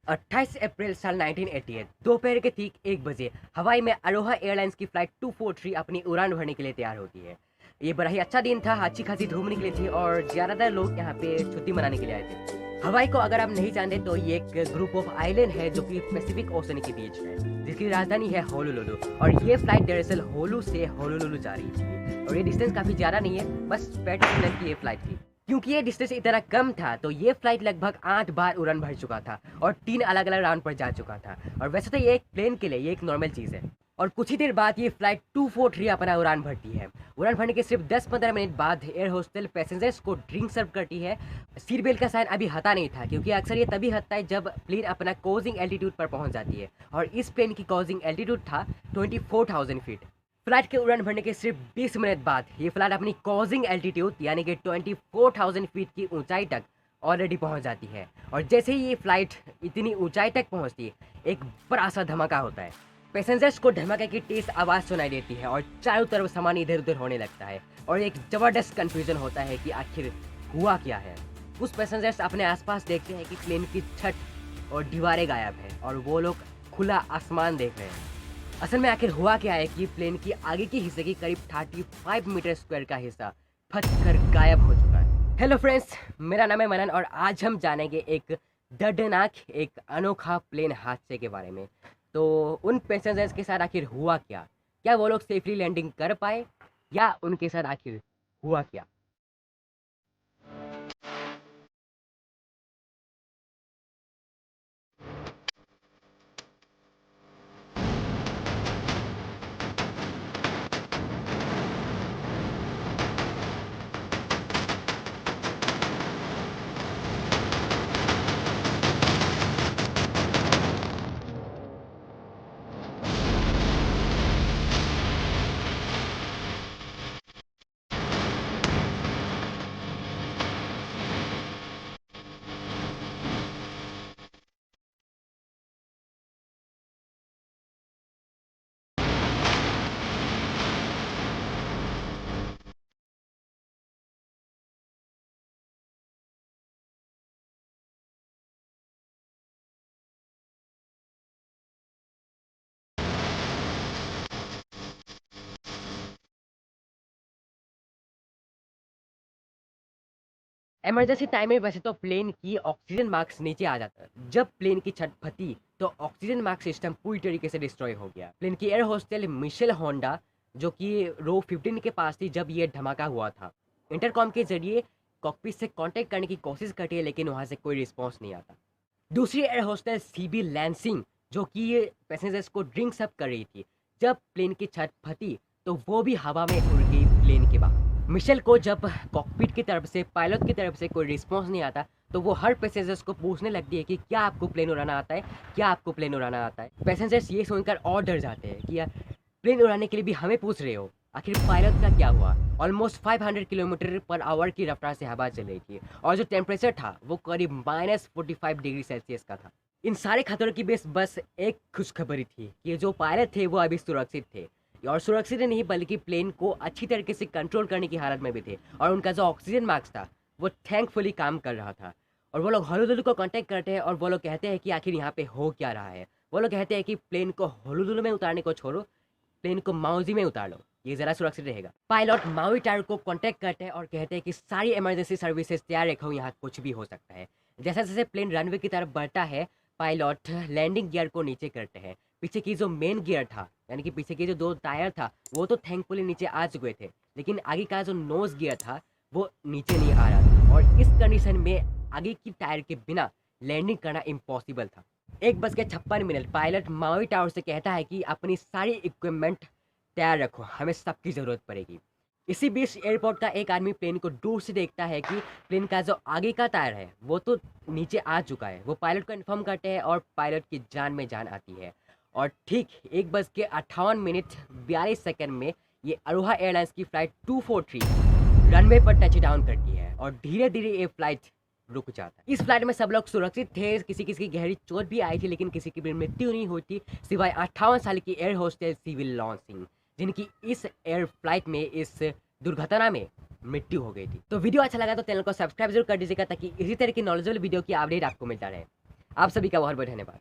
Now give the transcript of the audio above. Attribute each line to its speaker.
Speaker 1: 28 अप्रैल साल 1988 दोपहर के ठीक 1 बजे हवाई में अलोहा एयरलाइंस की फ्लाइट 243 अपनी उड़ान भरने के लिए तैयार होती है। ये बड़ा ही अच्छा दिन था, अच्छी खासी धूप निकली थी और ज़्यादातर लोग यहाँ पे छुट्टी मनाने के लिए आए थे। हवाई को अगर आप नहीं जानते तो ये एक ग्रुप ऑफ आइलैंड है जो कि पैसिफिक ओशन के बीच है, जिसकी राजधानी है होनोलुलु। और ये फ्लाइट दरअसल होलू से होनोलुलु जा रही थी और ये डिस्टेंस काफ़ी ज़्यादा नहीं है, बस 35 मिनट की ये फ्लाइट थी। क्योंकि ये डिस्टेंस इतना कम था तो ये फ्लाइट लगभग 8 बार उड़ान भर चुका था और 3 अलग अलग राउंड पर जा चुका था। और वैसे तो ये एक प्लेन के लिए ये एक नॉर्मल चीज़ है। और कुछ ही देर बाद ये फ्लाइट 243 अपना उड़ान भरती है। उड़ान भरने के सिर्फ 10-15 मिनट बाद एयर होस्टल पैसेंजर्स को ड्रिंक सर्व करती है। सीट बेल्ट का साइन अभी हटा नहीं था, क्योंकि अक्सर ये तभी हटता है जब प्लेन अपना क्रूजिंग एल्टीट्यूड पर पहुंच जाती है, और इस प्लेन की क्रूजिंग एल्टीट्यूड था 24,000 फीट। फ्लाइट के उड़ान भरने के सिर्फ 20 मिनट बाद ये फ्लाइट अपनी क्रूजिंग एल्टीट्यूड यानी कि 24,000 फीट की ऊंचाई तक ऑलरेडी पहुंच जाती है। और जैसे ही ये फ्लाइट इतनी ऊंचाई तक पहुंचती है, एक बड़ा सा धमाका होता है। पैसेंजर्स को धमाके की तेज आवाज़ सुनाई देती है और चारों तरफ सामान इधर उधर होने लगता है और एक ज़बरदस्त कन्फ्यूजन होता है कि आखिर हुआ क्या है। कुछ पैसेंजर्स अपने आसपास देखते हैं कि प्लेन की छत और दीवारें गायब हैं और वो लोग खुला आसमान देख रहे हैं। असल में आखिर हुआ क्या है कि प्लेन की आगे की हिस्से की करीब 35 मीटर स्क्वायर का हिस्सा फट कर गायब हो चुका है। हेलो फ्रेंड्स, मेरा नाम है मनन और आज हम जानेंगे एक दर्दनाक, एक अनोखा प्लेन हादसे के बारे में। तो उन पैसेंजर्स के साथ आखिर हुआ क्या, क्या वो लोग सेफली लैंडिंग कर पाए या उनके साथ आखिर हुआ क्या। इमरजेंसी टाइम में वैसे तो प्लेन की ऑक्सीजन मार्क्स नीचे आ जाता है। जब प्लेन की छत फटी तो ऑक्सीजन मार्क सिस्टम पूरी तरीके से डिस्ट्रॉय हो गया। प्लेन की एयर होस्टेल मिशेल होंडा, जो कि रो 15 के पास थी जब ये धमाका हुआ था, इंटरकॉम के जरिए कॉकपिट से कांटेक्ट करने की कोशिश करती है, लेकिन वहां से कोई रिस्पॉन्स नहीं आता। दूसरी एयर होस्टेल सीबी लैंसिंग, जो कि पैसेंजर्स को ड्रिंक सर्व कर रही थी, जब प्लेन की छत फटी तो वो भी हवा में उड़ गई प्लेन के बाहर। मिशेल को जब कॉकपिट की तरफ से, पायलट की तरफ से कोई रिस्पॉन्स नहीं आता तो वो हर पैसेंजर्स को पूछने लगती है कि क्या आपको प्लेन उड़ाना आता है, क्या आपको प्लेन उड़ाना आता है। पैसेंजर्स ये सुनकर और डर जाते हैं कि यार, प्लेन उड़ाने के लिए भी हमें पूछ रहे हो, आखिर पायलट का क्या हुआ। ऑलमोस्ट 500 किलोमीटर पर आवर की रफ्तार से हवा चल रही थी और जो टेम्परेचर था वो करीब -45 डिग्री सेल्सियस का था। इन सारे खतरों की बेस बस एक खुशखबरी थी कि जो पायलट थे वो अभी सुरक्षित थे, और सुरक्षित नहीं बल्कि प्लेन को अच्छी तरीके से कंट्रोल करने की हालत में भी थे, और उनका जो ऑक्सीजन मास्क था वो थैंकफुली काम कर रहा था। और वो लोग होनोलुलु को कांटेक्ट करते हैं और वो लोग कहते हैं कि आखिर यहाँ पे हो क्या रहा है। वो लोग कहते हैं कि प्लेन को होनोलुलु में उतारने को छोड़ो, प्लेन को माउजी में उतार लो, ये ज़रा सुरक्षित रहेगा। पायलट माउई टावर को कांटेक्ट करते हैं और कहते हैं कि सारी इमरजेंसी सर्विसेज तैयार रखो, यहाँ कुछ भी हो सकता है। जैसे जैसे प्लेन रनवे की तरफ बढ़ता है, पायलट लैंडिंग गियर को नीचे करते हैं। पीछे की जो मेन गियर था, यानी कि पीछे के जो 2 टायर था, वो तो थैंकफुली नीचे आ चुके थे, लेकिन आगे का जो नोज गियर था वो नीचे नहीं आ रहा था। और इस कंडीशन में आगे की टायर के बिना लैंडिंग करना इम्पॉसिबल था। 1:56 पायलट माउई टावर से कहता है कि अपनी सारी इक्विपमेंट तैयार रखो, हमें सबकी ज़रूरत पड़ेगी। इसी बीच एयरपोर्ट का एक आदमी प्लेन को दूर से देखता है कि प्लेन का जो आगे का टायर है वो तो नीचे आ चुका है। वो पायलट को इन्फॉर्म करते हैं और पायलट की जान में जान आती है। और ठीक 1:58 में ये अलोहा एयरलाइंस की फ्लाइट 243 रनवे पर टच डाउन करती है और धीरे धीरे ये फ्लाइट रुक जाता है। इस फ्लाइट में सब लोग सुरक्षित थे, किसी किसी की गहरी चोट भी आई थी, लेकिन किसी की भी मृत्यु नहीं हुई थी, सिवाय 58 साल की एयर होस्टेस सिविल लॉन्सिंग, जिनकी इस एयर फ्लाइट में, इस दुर्घटना में मृत्यु हो गई थी। तो वीडियो अच्छा लगा तो चैनल को सब्सक्राइब जरूर कर दीजिएगा, ताकि इसी तरह की नॉलेजेबल वीडियो की अपडेट आपको मिलता रहे। आप सभी का बहुत बहुत धन्यवाद।